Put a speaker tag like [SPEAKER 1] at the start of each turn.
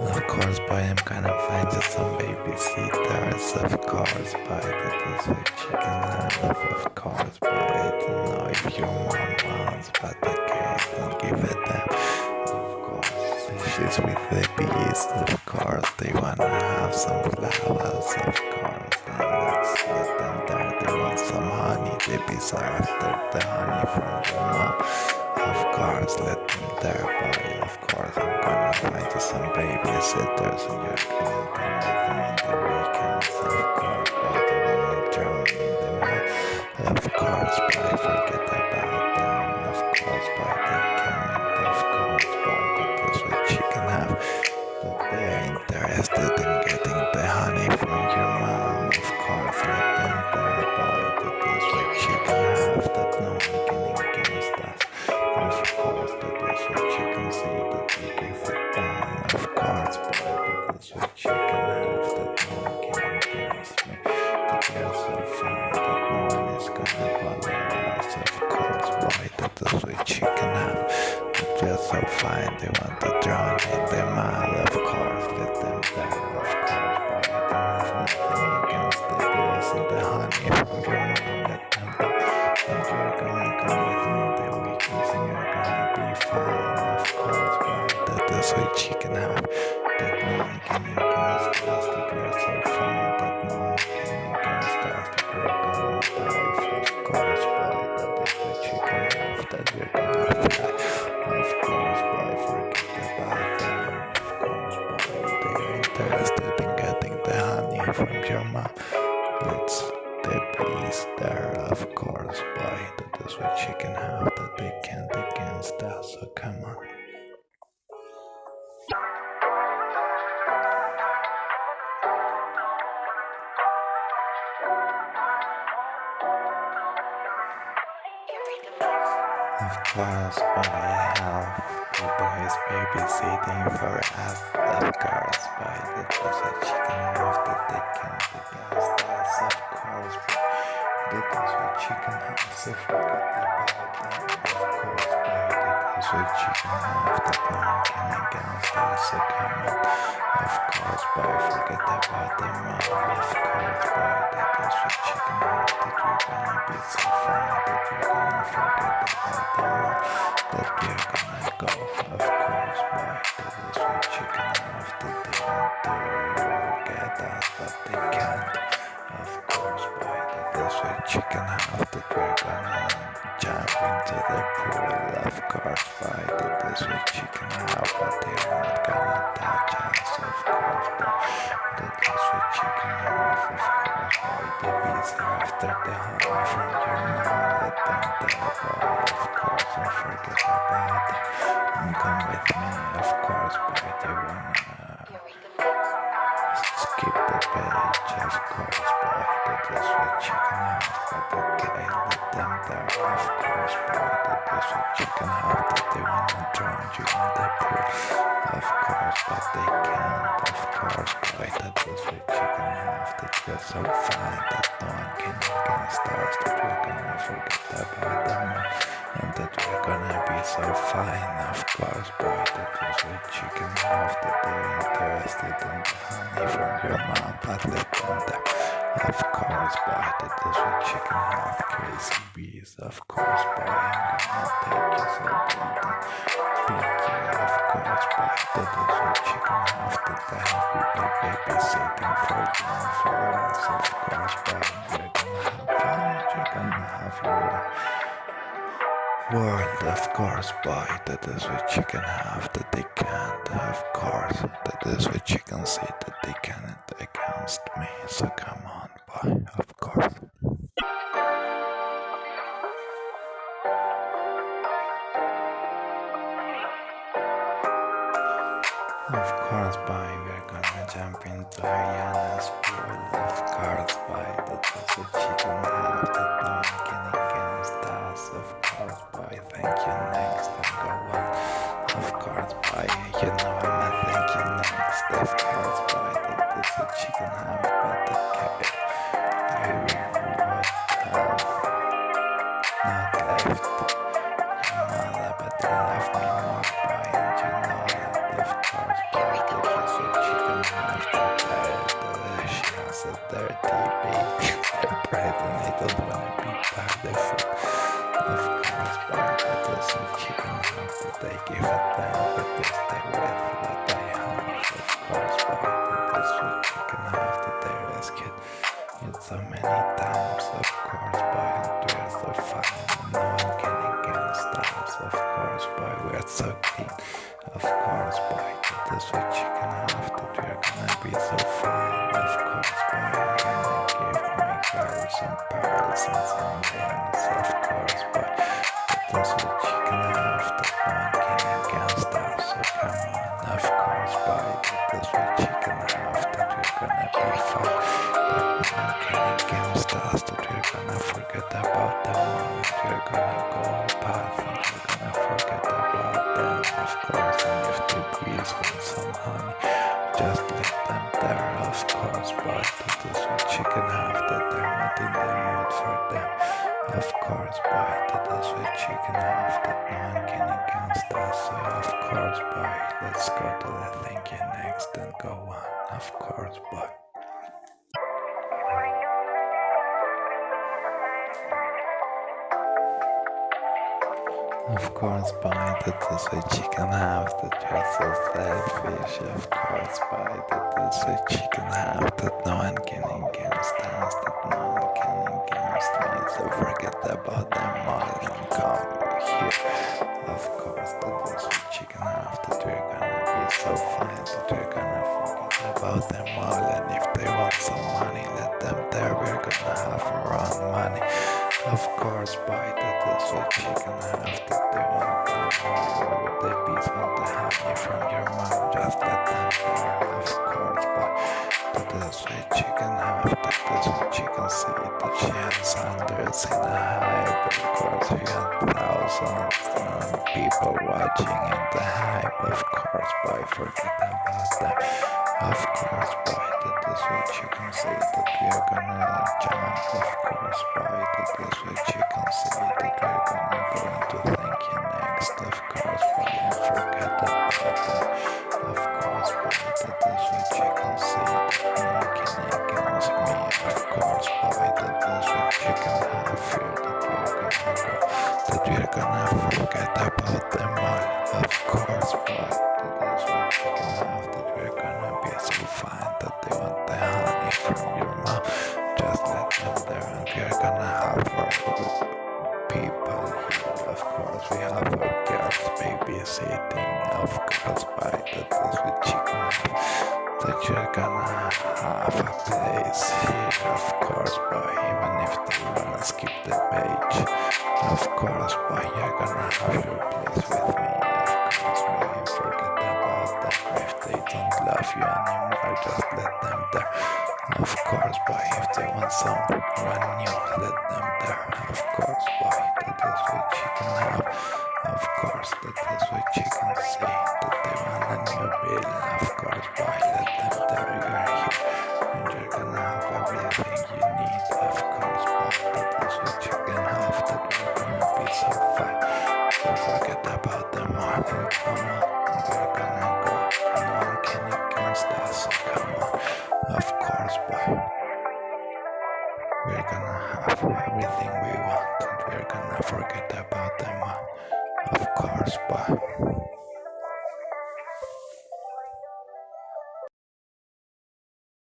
[SPEAKER 1] Of course, boy, I'm gonna find you some babysitters. Of course, boy, that is what chicken love. Of course, boy, I don't know if your mom wants, but okay, don't give it them. Of course, she's with the bees. Of course, they wanna have some flowers. Of course, and let's let them there. They want some honey. The bees are after the honey from your mom. Of course, let them there, boy. Of course, I'm gonna find you some babysitters and you're gonna come with them on the weekends. Of course, boy, they wanna drown in the mud. Of course, boy, forget about them. Of course, boy, they can't. Of course, boy, that is what you can have. That they're interested in getting the honey from your mom. Of course, let them there, boy. That is what you can have. That no one can against us. Of course, that is what you can see that we give it them. Of course, boy, that is what you can have. That no one can against me. That we are so fine that no one is gonna bother us. Of course, boy, that is what you can have. That we are so fine they want to drown in the mud. Of course, let them die. Of course, boy, I don't have nothing against the bees and the honey from your mom. Let them die. And you're gonna come with me the weekends and you're gonna be fine. Of course, but that is what you can have. That no one can against us. That we're so fine that no one can against us. That we're gonna die. Of course, but that is what you can have. That we're gonna fly. Of course, but forget about them. Of course, but they're interested in getting the honey from your mom. Let's the bees there, of course, boy. That is what you can have that they can't against us. So come on. Of course, boy, I have the boys babysitting for us. Of course, boy, that is what you can have that they can't against us. Of course, boy, that is what you can have. So forget about them. Of course, boy, that is what you can have that no one can against us. So come on. Of course, boy, forget about them all. Of course, boy, that is what you can have that you're gonna be so fine that you're gonna forget about them all. That you're gonna go. Of course, boy, that is what you can have that they want to get us, but they can't. Of course, boy, that is what you can have that we're gonna jump into the pool. Of course, boy, that is what you can have, but they're not gonna touch us. Of course, boy, that is what you can have. Of course, boy, the bees are after the honey from your mom. Let them die, boy. Of course, and forget about them. And come with me. Of course, boy, they wanna skip the page. Of course, boy, that is what you can have. But okay, let them there. Of course, boy, that is what you can have. That they wanna drown you in the pool. Of course, but they can't. Of course, boy, that is what you can have. That you're so fine that no one can against us. That we're gonna forget about them all. And that we're gonna be so fine. Of course, boy, that is what you can have. That they're interested in the honey from your mom, but let them there. Of course, boy, that is what you can have. Crazy bees. Of course, boy, I'm gonna take you so good and pick you. Of course, boy, that is what you can have. That I have people babysitting for you and for us. Of course, boy, you're gonna have fun. You're gonna have your world. Of course, boy, that is what you can have that they can't. Of course, that is what you can see that they can't against me. So come on, boy. Of course. Of course, boy, we're gonna jump into Ariana's pool. Of course, boy, that is what you can have that no one can against us. Of course, boy, thank you next and go on. Of course, boy, you know I'ma thank you next. Of course, boy, that is what you can have, but okay, I would have not left your mother, but they love me more, boy, and you know that. Of course, boy, that is don't wanna be by the food. Of course, boy, that is a chicken house that I give a damn, but they stay with what I have. Of course, boy, that is a chicken house that I rescued. It's so many times, of course, boy, and we're so fine, and no one can against us. Of course, boy, we're so clean. Of course, boy, that is a chicken house that we're gonna be so fine. Of course, boy, I'm gonna give my girl some pearls and some rings. Of course, boy, that is a chicken house that no one can against us. So come on, of course, boy, that is a chicken house that we're gonna be fine. That no one can against us. That we're gonna forget about them all. We're gonna go path and we're gonna forget about them. Of course, and if they please want some honey, just let them there. Of course, but that is a chicken house that they're not in the mood for them. Of course, boy, that is a chicken house that no one can against us. So of course, boy, let's go to the thank you next and go on. Of course, boy. Of course, boy, that is a chicken house that you're so selfish. Of course, boy, that is a chicken house that no one can against us, that no one can against me. So forget about them all and come here. Of course, that is a chicken house that we're gonna be so fine that we're gonna forget about them all. And if they want some money, let them there. We're gonna have our own money. Of course, boy, that is a chicken house that they want the bees want the honey from your mom. Just let them there. Of course, boy, that is a chicken house that is a chicken seed that she has hundreds in the hive. Of course, we got thousands of people watching in the hive. Of course, boy, forget about that. Of course, boy, that is a chicken seed that we are gonna jump. Of course, boy, that is a chicken seed that we're gonna go into thank you next. Of course, boy, and forget about that. Of course, boy, that is a chicken seed that no one can against me. Of course, boy, that is a chicken half here that we're gonna go, that we're gonna forget about them all. Of course, boy, that is a chicken half that we're gonna be so fine that they want the honey from your mouth. Just let them there and we're gonna have our people here. Of course, we have our girls babysitting. Of course, boy, that is a chicken half that you're gonna have a place here. Of course, boy, even if they wanna skip the page. Of course, boy, you're gonna have your place with me. Of course, boy, you forget about them. If they don't love you anymore, just let them there. Of course, boy, if they want someone new, let them there. Of course, boy, that is what chicken have. Of course, that is what chicken say, that they want a new bill. Of course, boy, let them there. You're here, and you're gonna have everything you need. Of course, boy, that is what chicken have, that we're gonna be so fine. Don't forget about them all, and come on, and we're gonna go. No one can against us, so come on. Of course, boy, we're gonna have everything we want, and we're gonna forget about them all. Of course, boy.